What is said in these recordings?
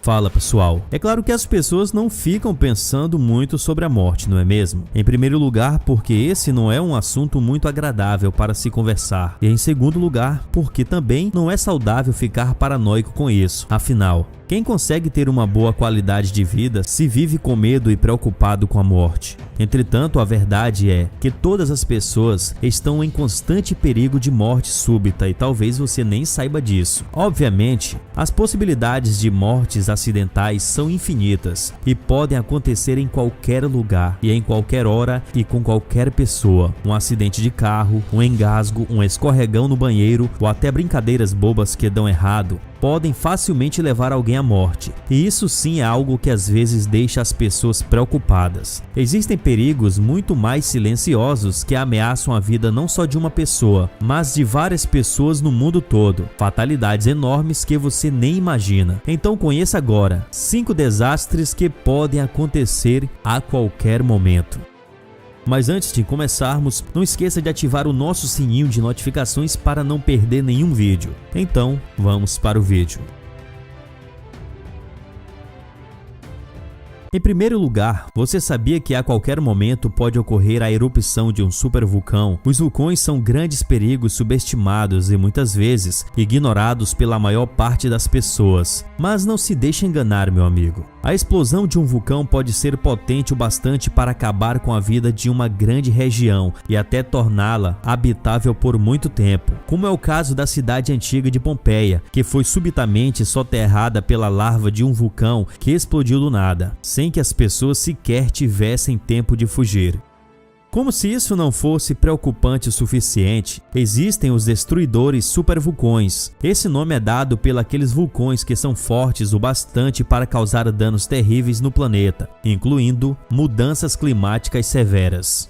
Fala pessoal, é claro que as pessoas não ficam pensando muito sobre a morte, não é mesmo? Em primeiro lugar, porque esse não é um assunto muito agradável para se conversar, e em segundo lugar, porque também não é saudável ficar paranoico com isso. Afinal, quem consegue ter uma boa qualidade de vida se vive com medo e preocupado com a morte. Entretanto, a verdade é que todas as pessoas estão em constante perigo de morte súbita e talvez você nem saiba disso. Obviamente, as possibilidades de mortes acidentais são infinitas e podem acontecer em qualquer lugar e em qualquer hora e com qualquer pessoa. Um acidente de carro, um engasgo, um escorregão no banheiro ou até brincadeiras bobas que dão errado podem facilmente levar alguém à morte, e isso sim é algo que às vezes deixa as pessoas preocupadas. Existem perigos muito mais silenciosos que ameaçam a vida não só de uma pessoa, mas de várias pessoas no mundo todo, fatalidades enormes que você nem imagina. Então conheça agora 5 desastres que podem acontecer a qualquer momento. Mas antes de começarmos, não esqueça de ativar o nosso sininho de notificações para não perder nenhum vídeo. Então, vamos para o vídeo. Em primeiro lugar, você sabia que a qualquer momento pode ocorrer a erupção de um supervulcão? Os vulcões são grandes perigos subestimados e muitas vezes ignorados pela maior parte das pessoas. Mas não se deixe enganar, meu amigo. A explosão de um vulcão pode ser potente o bastante para acabar com a vida de uma grande região e até torná-la habitável por muito tempo, como é o caso da cidade antiga de Pompeia, que foi subitamente soterrada pela larva de um vulcão que explodiu do nada, sem que as pessoas sequer tivessem tempo de fugir. Como se isso não fosse preocupante o suficiente, existem os destruidores supervulcões. Esse nome é dado pelos vulcões que são fortes o bastante para causar danos terríveis no planeta, incluindo mudanças climáticas severas.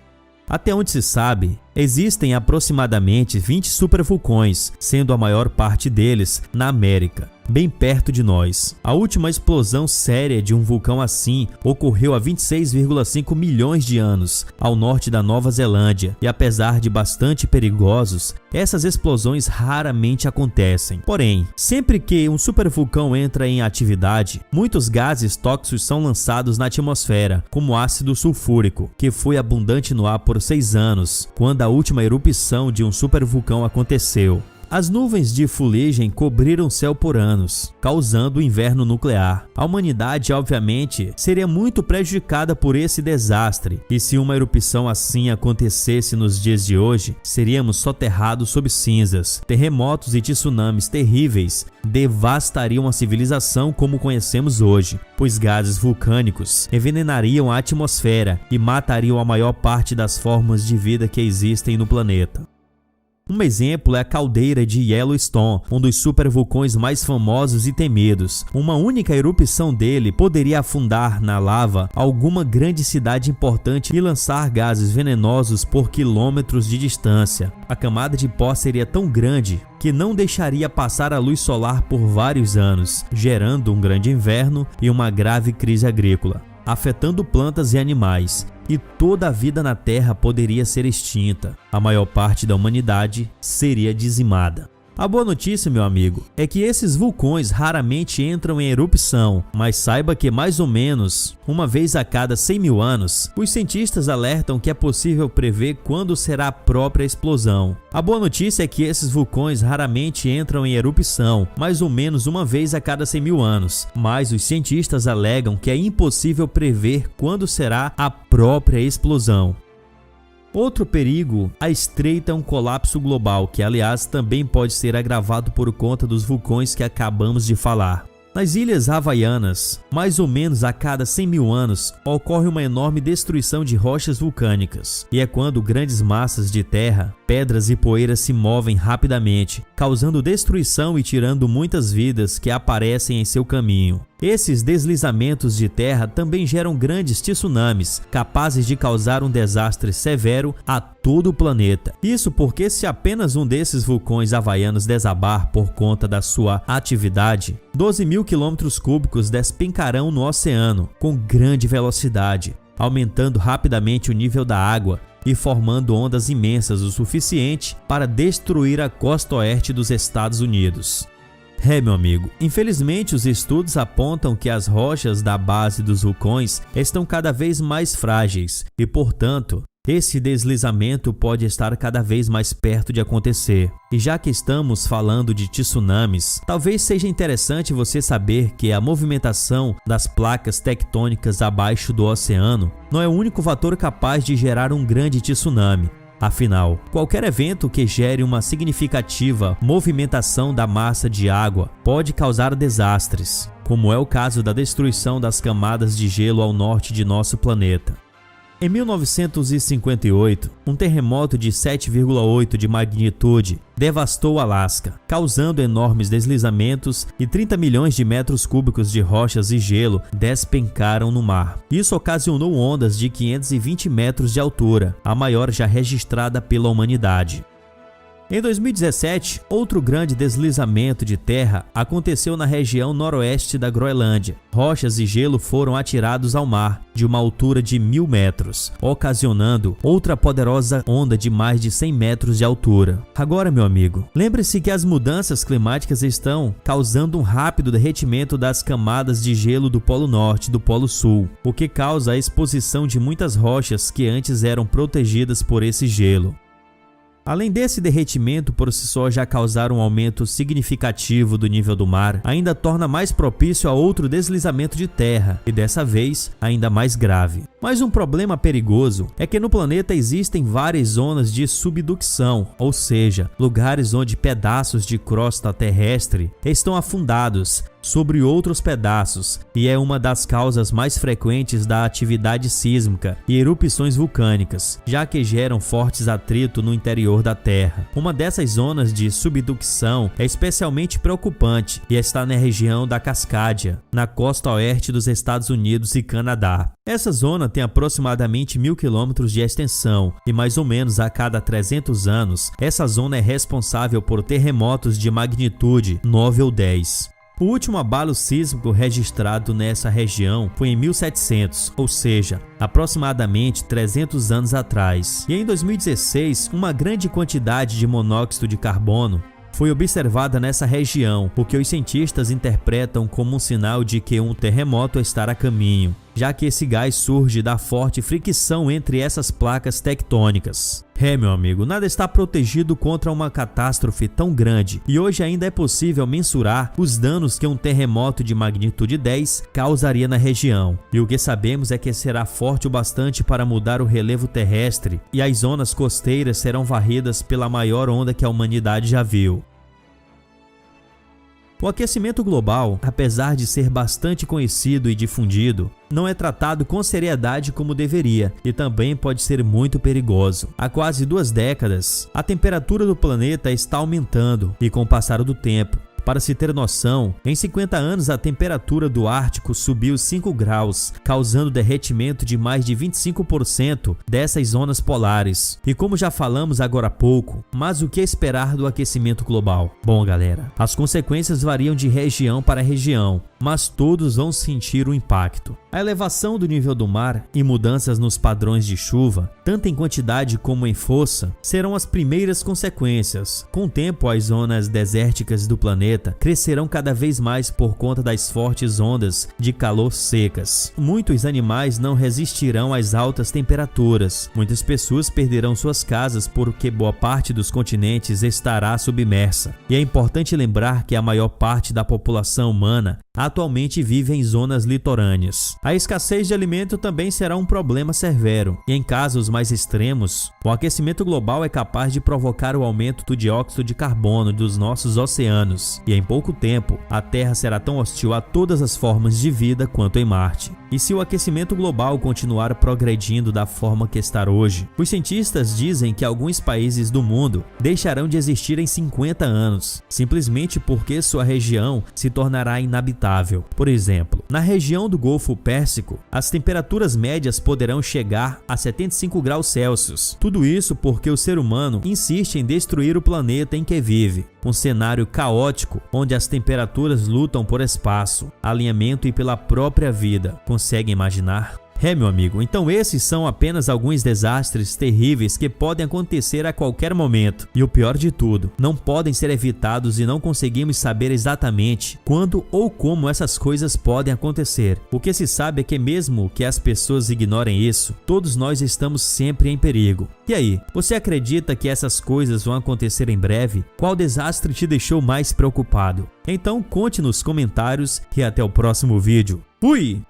Até onde se sabe, existem aproximadamente 20 supervulcões, sendo a maior parte deles na América, bem perto de nós. A última explosão séria de um vulcão assim ocorreu há 26,5 milhões de anos, ao norte da Nova Zelândia, e apesar de bastante perigosos, essas explosões raramente acontecem. Porém, sempre que um supervulcão entra em atividade, muitos gases tóxicos são lançados na atmosfera, como ácido sulfúrico, que foi abundante no ar por 6 anos, quando a última erupção de um supervulcão aconteceu. As nuvens de fuligem cobriram o céu por anos, causando o inverno nuclear. A humanidade, obviamente, seria muito prejudicada por esse desastre, e se uma erupção assim acontecesse nos dias de hoje, seríamos soterrados sob cinzas. Terremotos e tsunamis terríveis devastariam a civilização como conhecemos hoje, pois gases vulcânicos envenenariam a atmosfera e matariam a maior parte das formas de vida que existem no planeta. Um exemplo é a caldeira de Yellowstone, um dos supervulcões mais famosos e temidos. Uma única erupção dele poderia afundar na lava alguma grande cidade importante e lançar gases venenosos por quilômetros de distância. A camada de pó seria tão grande que não deixaria passar a luz solar por vários anos, gerando um grande inverno e uma grave crise agrícola, afetando plantas e animais, e toda a vida na Terra poderia ser extinta. A maior parte da humanidade seria dizimada. A boa notícia, meu amigo, é que esses vulcões raramente entram em erupção, mas saiba que mais ou menos uma vez a cada 100 mil anos, os cientistas alertam que é possível prever quando será a própria explosão. A boa notícia é que esses vulcões raramente entram em erupção, mais ou menos uma vez a cada 100 mil anos, mas os cientistas alegam que é impossível prever quando será a própria explosão. Outro perigo a estreita é um colapso global, que aliás também pode ser agravado por conta dos vulcões que acabamos de falar. Nas Ilhas Havaianas, mais ou menos a cada 100 mil anos, ocorre uma enorme destruição de rochas vulcânicas, e é quando grandes massas de terra, pedras e poeira se movem rapidamente, causando destruição e tirando muitas vidas que aparecem em seu caminho. Esses deslizamentos de terra também geram grandes tsunamis, capazes de causar um desastre severo a todo o planeta. Isso porque se apenas um desses vulcões havaianos desabar por conta da sua atividade, 12 mil quilômetros cúbicos despencarão no oceano com grande velocidade, aumentando rapidamente o nível da água e formando ondas imensas o suficiente para destruir a costa oeste dos Estados Unidos. Meu amigo, infelizmente os estudos apontam que as rochas da base dos vulcões estão cada vez mais frágeis e, portanto, esse deslizamento pode estar cada vez mais perto de acontecer. E já que estamos falando de tsunamis, talvez seja interessante você saber que a movimentação das placas tectônicas abaixo do oceano não é o único fator capaz de gerar um grande tsunami. Afinal, qualquer evento que gere uma significativa movimentação da massa de água pode causar desastres, como é o caso da destruição das camadas de gelo ao norte de nosso planeta. Em 1958, um terremoto de 7,8 de magnitude devastou o Alasca, causando enormes deslizamentos e 30 milhões de metros cúbicos de rochas e gelo despencaram no mar. Isso ocasionou ondas de 520 metros de altura, a maior já registrada pela humanidade. Em 2017, outro grande deslizamento de terra aconteceu na região noroeste da Groenlândia. Rochas e gelo foram atirados ao mar, de uma altura de 1.000 metros, ocasionando outra poderosa onda de mais de 100 metros de altura. Agora, meu amigo, lembre-se que as mudanças climáticas estão causando um rápido derretimento das camadas de gelo do Polo Norte e do Polo Sul, o que causa a exposição de muitas rochas que antes eram protegidas por esse gelo. Além desse derretimento por si só já causar um aumento significativo do nível do mar, ainda torna mais propício a outro deslizamento de terra, e dessa vez ainda mais grave. Mas um problema perigoso é que no planeta existem várias zonas de subducção, ou seja, lugares onde pedaços de crosta terrestre estão afundados sobre outros pedaços, e é uma das causas mais frequentes da atividade sísmica e erupções vulcânicas, já que geram fortes atritos no interior da Terra. Uma dessas zonas de subducção é especialmente preocupante e está na região da Cascádia, na costa oeste dos Estados Unidos e Canadá. Essa zona tem aproximadamente 1.000 quilômetros de extensão e mais ou menos a cada 300 anos, essa zona é responsável por terremotos de magnitude 9 ou 10. O último abalo sísmico registrado nessa região foi em 1700, ou seja, aproximadamente 300 anos atrás. E em 2016, uma grande quantidade de monóxido de carbono foi observada nessa região, o que os cientistas interpretam como um sinal de que um terremoto está a caminho, já que esse gás surge da forte fricção entre essas placas tectônicas. Meu amigo, nada está protegido contra uma catástrofe tão grande e hoje ainda é possível mensurar os danos que um terremoto de magnitude 10 causaria na região. E o que sabemos é que será forte o bastante para mudar o relevo terrestre e as zonas costeiras serão varridas pela maior onda que a humanidade já viu. O aquecimento global, apesar de ser bastante conhecido e difundido, não é tratado com seriedade como deveria e também pode ser muito perigoso. Há quase 2 décadas, a temperatura do planeta está aumentando e com o passar do tempo. Para se ter noção, em 50 anos a temperatura do Ártico subiu 5 graus, causando derretimento de mais de 25% dessas zonas polares. E como já falamos agora há pouco, mas o que esperar do aquecimento global? Bom, galera, as consequências variam de região para região, mas todos vão sentir o impacto. A elevação do nível do mar e mudanças nos padrões de chuva, tanto em quantidade como em força, serão as primeiras consequências. Com o tempo, as zonas desérticas do planeta crescerão cada vez mais por conta das fortes ondas de calor secas. Muitos animais não resistirão às altas temperaturas. Muitas pessoas perderão suas casas porque boa parte dos continentes estará submersa. E é importante lembrar que a maior parte da população humana atualmente vive em zonas litorâneas. A escassez de alimento também será um problema severo, e em casos mais extremos, o aquecimento global é capaz de provocar o aumento do dióxido de carbono dos nossos oceanos, e em pouco tempo, a Terra será tão hostil a todas as formas de vida quanto em Marte. E se o aquecimento global continuar progredindo da forma que está hoje, os cientistas dizem que alguns países do mundo deixarão de existir em 50 anos, simplesmente porque sua região se tornará inabitável. Por exemplo, na região do Golfo Pérsico, as temperaturas médias poderão chegar a 75 graus Celsius. Tudo isso porque o ser humano insiste em destruir o planeta em que vive. Um cenário caótico onde as temperaturas lutam por espaço, alinhamento e pela própria vida. Consegue imaginar? Meu amigo, então esses são apenas alguns desastres terríveis que podem acontecer a qualquer momento. E o pior de tudo, não podem ser evitados e não conseguimos saber exatamente quando ou como essas coisas podem acontecer. O que se sabe é que mesmo que as pessoas ignorem isso, todos nós estamos sempre em perigo. E aí, você acredita que essas coisas vão acontecer em breve? Qual desastre te deixou mais preocupado? Então conte nos comentários e até o próximo vídeo. Fui!